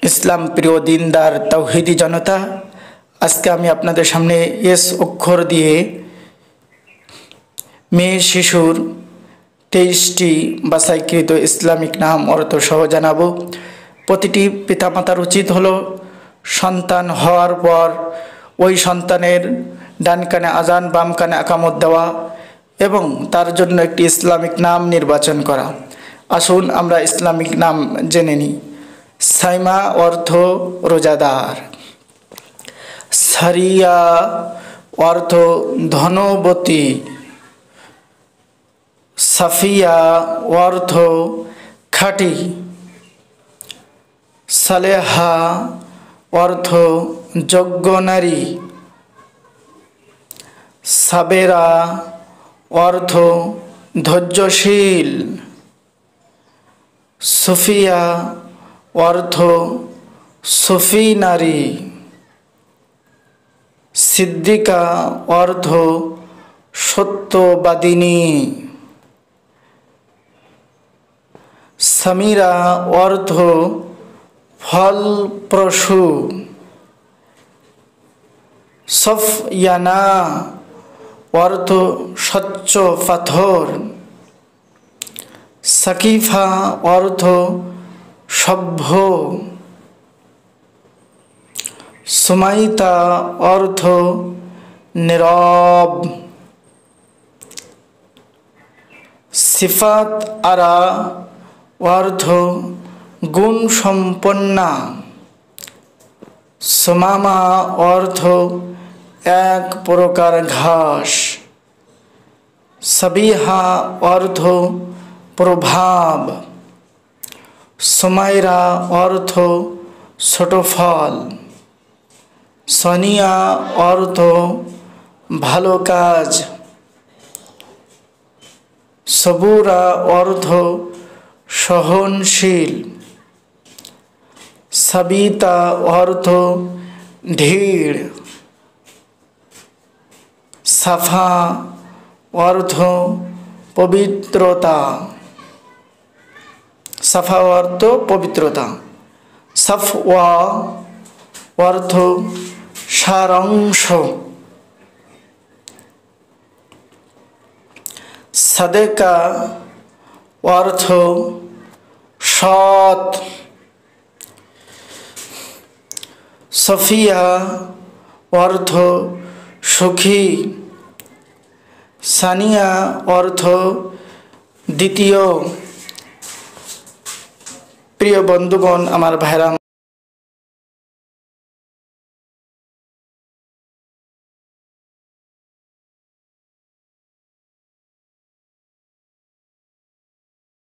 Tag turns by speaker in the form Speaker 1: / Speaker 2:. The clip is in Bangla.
Speaker 1: ইসলাম প্রিয় দিনদার তাওহীদি জনতা, আজকে আমি আপনাদের সামনে এস অক্ষর দিয়ে মেয়ে শিশুর 23টি বাছাইকৃত ইসলামিক নাম অর্থ সহ জানাবো। প্রতিটি পিতামাতার উচিত হলো সন্তান হওয়ার পর ওই সন্তানের ডান কানে আজান বাম কানে আকামত দেওয়া এবং তার জন্য একটি ইসলামিক নাম নির্বাচন করা। আসুন আমরা ইসলামিক নাম জেনে নিই। সাইমা অর্থ রোজাদার, সারিয়া অর্থ ধনবতী, সাফিয়া অর্থ খাঁটি, সালেহা অর্থ যোগ্য নারী, সাবেরা অর্থ ধৈর্যশীল, সুফিয়া অর্থ সুফি নারী, সিদ্দিকা অর্থ সত্যবাদিনী, সামিরা অর্থ ফলপ্রসূ, সফিয়ানা অর্থ স্বচ্ছ পাথর, সাকিফা অর্থ সভ্য, সুমাইতা অর্থ নীরব, সিফাত আরা অর্থ গুণ সম্পন্না, সুমামা অর্থ এক প্রকার ঘাস, সাবিহা অর্থ প্রভাব, সুমাইরা অর্থ ছোট ফল, সনিয়া অর্থ ভালো কাজ, সবুরা অর্থ সহনশীল, সাবিতা অর্থ ধীর, সাফা অর্থ পবিত্রতা, সাফা অর্থ পবিত্রতা, সাফওয়া অর্থ সারাংশ, সাদেকা অর্থ সৎ, সফিয়া অর্থ সুখী, সানিয়া অর্থ দ্বিতীয়। প্রিয় বন্ধুগণ, আমার ভাইরা,